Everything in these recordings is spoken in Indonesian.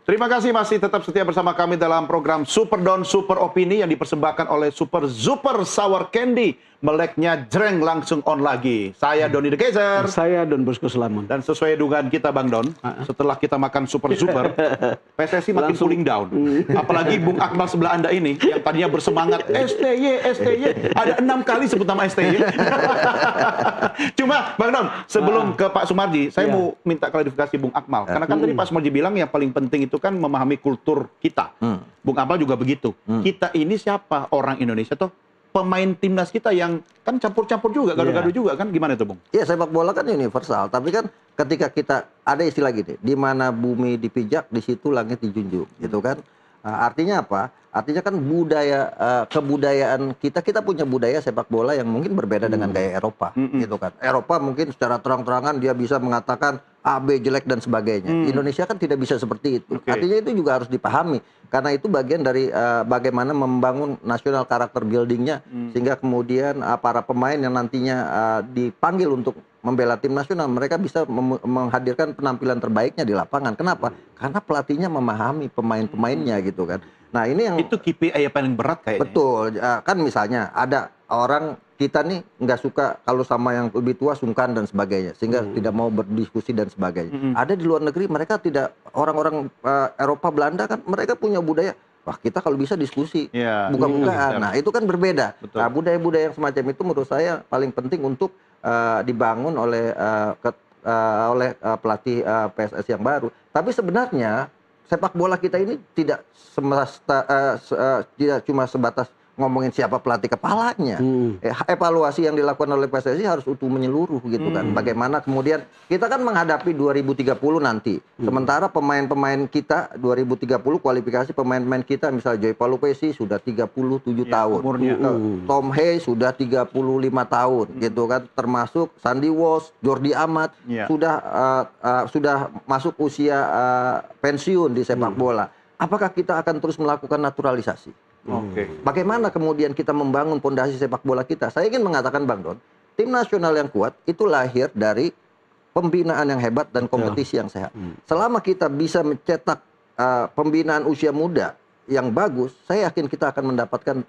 Terima kasih masih tetap setia bersama kami dalam program Super Don Super Opini yang dipersembahkan oleh Super Sour Candy. Meleknya jreng langsung on lagi. Saya Doni The Kaiser. Saya Don Bosco Selamun. Dan sesuai dugaan kita Bang Don, setelah kita makan Super, PSSI makin cooling down. Apalagi Bung Akmal sebelah Anda ini, yang tadinya bersemangat, STY, ada 6 kali sebut nama STY. Cuma Bang Don, sebelum ke Pak Sumarji, saya mau minta klarifikasi Bung Akmal. Karena kan tadi Pak Sumarji bilang yang paling penting itu kan memahami kultur kita. Bung Akmal juga begitu. Kita ini siapa? Orang Indonesia toh? Pemain timnas kita yang kan campur-campur juga, gaduh-gaduh juga kan, gimana itu Bung? Iya, sepak bola kan universal, tapi kan ketika kita ada istilah gini, di mana bumi dipijak, di situ langit dijunjung, gitu kan? Artinya apa? Artinya kan budaya, kebudayaan kita punya budaya sepak bola yang mungkin berbeda dengan gaya Eropa, gitu kan? Eropa mungkin secara terang-terangan dia bisa mengatakan A, B jelek dan sebagainya. Indonesia kan tidak bisa seperti itu. Artinya itu juga harus dipahami, karena itu bagian dari bagaimana membangun nasional karakter buildingnya, sehingga kemudian para pemain yang nantinya dipanggil untuk membela tim nasional, mereka bisa menghadirkan penampilan terbaiknya di lapangan. Kenapa? Karena pelatihnya memahami pemain-pemainnya gitu kan. Nah ini yang itu KPI yang paling berat kayaknya. Betul, kan misalnya ada orang kita nih nggak suka kalau sama yang lebih tua sungkan dan sebagainya, sehingga tidak mau berdiskusi dan sebagainya. Ada di luar negeri mereka tidak, orang-orang Eropa Belanda kan mereka punya budaya. Wah, kita kalau bisa diskusi, buka-bukaan. Nah, itu kan berbeda. Nah, budaya-budaya yang semacam itu menurut saya paling penting untuk dibangun oleh pelatih PSSI yang baru. Tapi sebenarnya sepak bola kita ini tidak cuma sebatas ngomongin siapa pelatih kepalanya. Evaluasi yang dilakukan oleh PSSI harus utuh menyeluruh gitu kan. Bagaimana kemudian kita kan menghadapi 2030 nanti. Sementara pemain-pemain kita 2030 kualifikasi pemain-pemain kita misalnya Joy Palupesi sudah 37 tahun. Tom Hayes sudah 35 tahun gitu kan, termasuk Sandy Walsh, Jordi Amat sudah masuk usia pensiun di sepak bola. Apakah kita akan terus melakukan naturalisasi? Bagaimana kemudian kita membangun fondasi sepak bola kita? Saya ingin mengatakan Bang Don, tim nasional yang kuat itu lahir dari pembinaan yang hebat dan kompetisi yang sehat. Selama kita bisa mencetak pembinaan usia muda yang bagus, saya yakin kita akan mendapatkan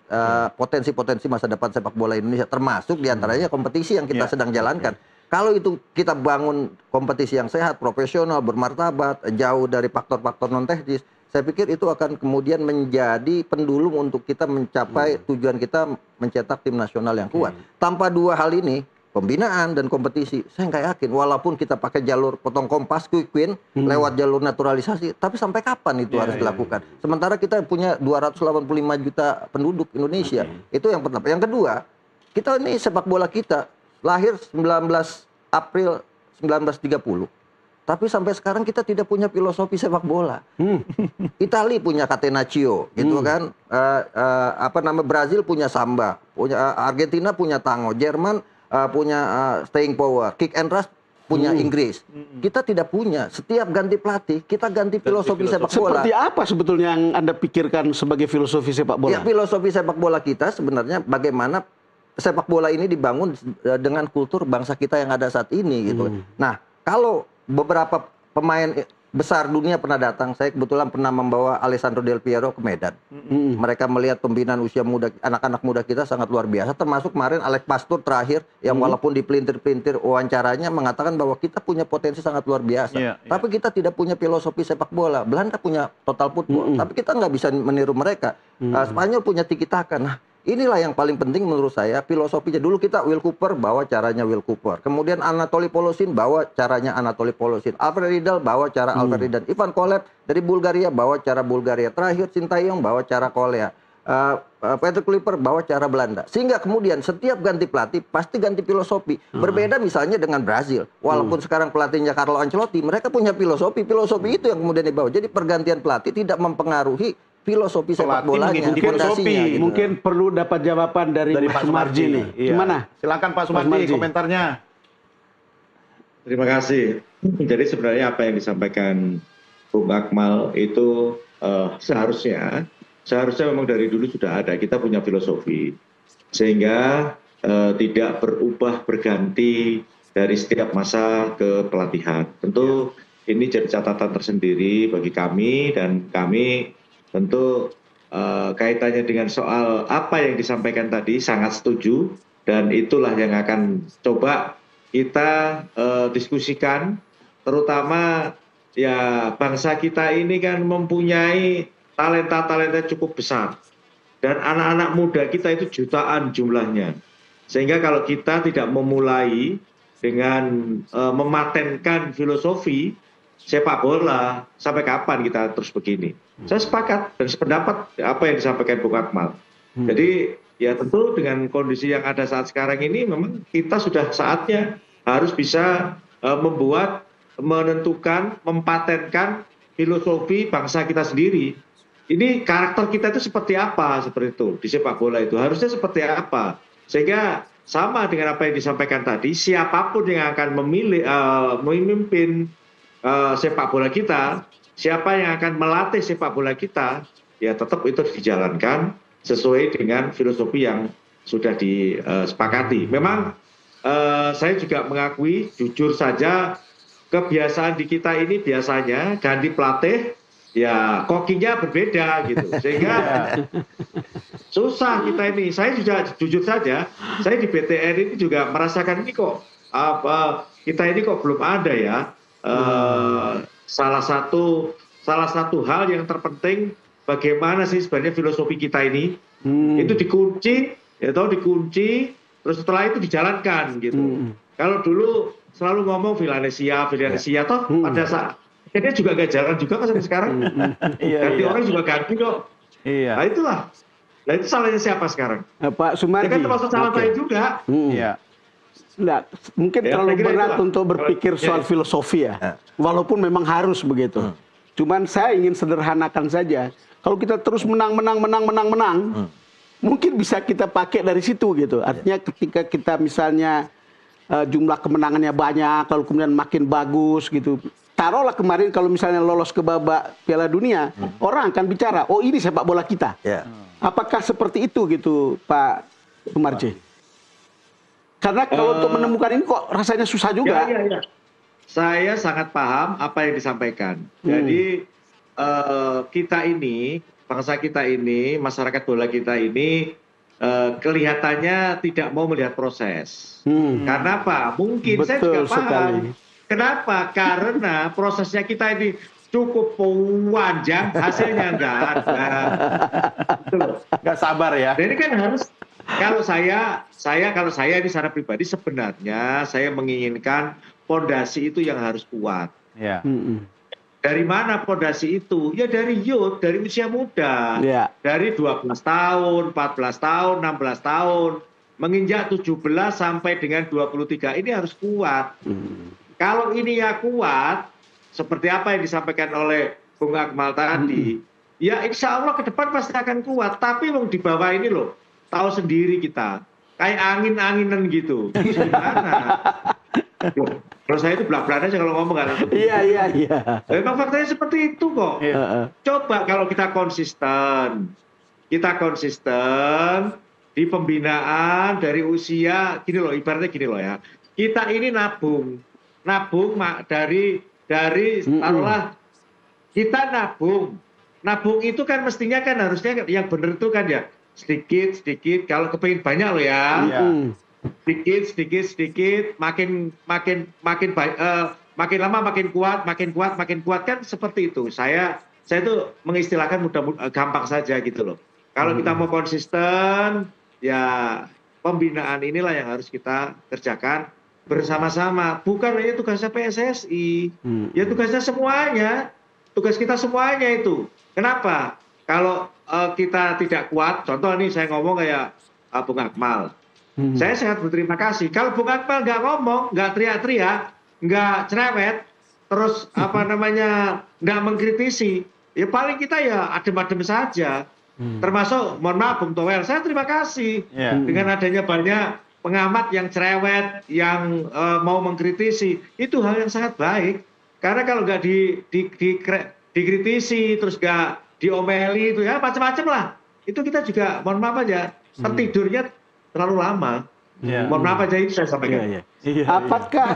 potensi-potensi masa depan sepak bola Indonesia, termasuk diantaranya kompetisi yang kita sedang jalankan. Kalau itu kita bangun kompetisi yang sehat, profesional, bermartabat, jauh dari faktor-faktor non-teknis, saya pikir itu akan kemudian menjadi pendulum untuk kita mencapai tujuan kita mencetak tim nasional yang kuat. Tanpa dua hal ini, pembinaan dan kompetisi, saya nggak yakin. Walaupun kita pakai jalur potong kompas, quick win, lewat jalur naturalisasi, tapi sampai kapan itu harus dilakukan? Sementara kita punya 285 juta penduduk Indonesia. Itu yang pertama. Yang kedua, kita ini sepak bola kita lahir 19 April 1930. Tapi sampai sekarang kita tidak punya filosofi sepak bola. Itali punya catenaccio, gitu kan. Brazil punya samba, Argentina punya tango, Jerman punya staying power, kick and rush punya Inggris. Kita tidak punya. Setiap ganti pelatih, kita ganti filosofi sepak bola. Seperti apa sebetulnya yang Anda pikirkan sebagai filosofi sepak bola? Ya, filosofi sepak bola kita sebenarnya bagaimana sepak bola ini dibangun dengan kultur bangsa kita yang ada saat ini, gitu. Nah, kalau beberapa pemain besar dunia pernah datang. Saya kebetulan pernah membawa Alessandro Del Piero ke Medan. Mereka melihat pembinaan usia muda, anak-anak muda kita sangat luar biasa. Termasuk kemarin Alex Pastur terakhir yang walaupun dipelintir-pelintir wawancaranya mengatakan bahwa kita punya potensi sangat luar biasa. Tapi kita tidak punya filosofi sepak bola. Belanda punya total football, tapi kita nggak bisa meniru mereka. Spanyol punya tiki taka. Nah, inilah yang paling penting menurut saya, filosofinya. Dulu kita Will Cooper bawa caranya Will Cooper. Kemudian Anatoly Polosin bawa caranya Anatoly Polosin. Alfred Riedel bawa cara Alfred Riedel. Ivan Kolev dari Bulgaria bawa cara Bulgaria. Terakhir Sintayong bawa cara Korea. Patrick Kluivert bawa cara Belanda. Sehingga kemudian setiap ganti pelatih pasti ganti filosofi. Berbeda misalnya dengan Brazil. Walaupun sekarang pelatihnya Carlo Ancelotti, mereka punya filosofi. Filosofi itu yang kemudian dibawa. Jadi pergantian pelatih tidak mempengaruhi filosofi sepak bolanya, fondasinya. Gitu. Mungkin perlu dapat jawaban dari Pak Sumarji nih. Gimana? Silakan Pak Sumarji komentarnya. Terima kasih. Jadi sebenarnya apa yang disampaikan Bung Akmal itu seharusnya memang dari dulu sudah ada. Kita punya filosofi sehingga tidak berubah berganti dari setiap masa ke pelatihan. Tentu ini jadi catatan tersendiri bagi kami, dan kami tentu kaitannya dengan soal apa yang disampaikan tadi sangat setuju, dan itulah yang akan coba kita diskusikan, terutama ya bangsa kita ini kan mempunyai talenta-talenta cukup besar, dan anak-anak muda kita itu jutaan jumlahnya, sehingga kalau kita tidak memulai dengan mematenkan filosofi sepak bola, sampai kapan kita terus begini? Saya sepakat dan sependapat apa yang disampaikan Bung Akmal. Jadi ya tentu dengan kondisi yang ada saat sekarang ini memang kita sudah saatnya harus bisa membuat, menentukan, mempatenkan filosofi bangsa kita sendiri. Ini karakter kita itu seperti apa, seperti itu di sepak bola itu harusnya seperti apa, sehingga sama dengan apa yang disampaikan tadi, siapapun yang akan memimpin sepak bola kita, siapa yang akan melatih sepak bola kita, ya tetap itu dijalankan sesuai dengan filosofi yang sudah disepakati. Memang saya juga mengakui, jujur saja, kebiasaan di kita ini biasanya ganti pelatih, ya kokinya berbeda gitu, sehingga susah kita ini. Saya juga jujur saja, saya di BTN ini juga merasakan ini kok kita ini kok belum ada ya salah satu hal yang terpenting, bagaimana sih sebenarnya filosofi kita ini itu dikunci, ya tahu dikunci, terus setelah itu dijalankan gitu. Kalau dulu selalu ngomong Villanesia toh pada saat dia juga gak jalan juga kan sampai sekarang. Ganti orang juga ganti kok. Nah itulah. Nah itu salahnya siapa sekarang? Pak Sumarji. Ya kan termasuk salah saya juga. Iya. Nggak, mungkin Ya, terlalu saya kira berat itulah. untuk berpikir soal filosofi ya. Walaupun memang harus begitu. Cuman saya ingin sederhanakan saja. Kalau kita terus menang, mungkin bisa kita pakai dari situ gitu. Artinya ketika kita misalnya jumlah kemenangannya banyak, lalu kemudian makin bagus gitu. Taruhlah kemarin kalau misalnya lolos ke babak Piala Dunia, orang akan bicara, oh ini sepak bola kita. Apakah seperti itu gitu Pak Sumarji? Karena kalau untuk menemukan ini kok rasanya susah juga. Ya. Saya sangat paham apa yang disampaikan. Jadi kita ini, bangsa kita ini, masyarakat bola kita ini kelihatannya tidak mau melihat proses. Karena apa? Mungkin saya juga paham. Sekali. Kenapa? Karena prosesnya kita ini cukup panjang, hasilnya enggak ada. Nggak sabar ya. Jadi kan harus, kalau saya ini secara pribadi sebenarnya saya menginginkan fondasi itu yang harus kuat. Ya. Dari mana fondasi itu? Ya dari youth, dari usia muda. Dari 12 tahun, 14 tahun, 16 tahun, menginjak 17 sampai dengan 23 ini harus kuat. Kalau ini ya kuat, seperti apa yang disampaikan oleh Bung Akmal tadi, ya insya Allah ke depan pasti akan kuat. Tapi di bawah ini loh, tahu sendiri kita, kayak angin-anginan gitu. Gimana? Kalau saya itu belak-belakan aja kalau ngomong kan. Iya. Memang faktanya seperti itu kok. Coba kalau kita konsisten di pembinaan dari usia, gini loh, ibaratnya gini loh ya. Kita ini nabung dari taruhlah kita nabung itu kan mestinya kan harusnya yang benar itu kan ya sedikit kalau kepengin banyak loh ya. Sedikit makin lama makin kuat kan seperti itu. Saya itu mengistilahkan mudah gampang saja gitu loh. Kalau kita mau konsisten, ya pembinaan inilah yang harus kita kerjakan bersama-sama. Bukan hanya tugasnya PSSI, ya tugasnya semuanya. Tugas kita semuanya itu. Kenapa? Kalau kita tidak kuat, contoh nih saya ngomong kayak Bung Akmal. Saya sangat berterima kasih. Kalau Bung Akmal nggak ngomong, nggak teriak-teriak, nggak cerewet, terus nggak mengkritisi, ya paling kita ya adem-adem saja. Termasuk, mohon maaf Bung Towel, saya terima kasih dengan adanya banyak pengamat yang cerewet, yang mau mengkritisi, itu hal yang sangat baik. Karena kalau nggak dikritisi, terus nggak diomeli, itu ya macam-macam lah. Itu kita juga, mohon maaf aja, tertidurnya terlalu lama. Mohon maaf aja itu saya sampaikan. Apakah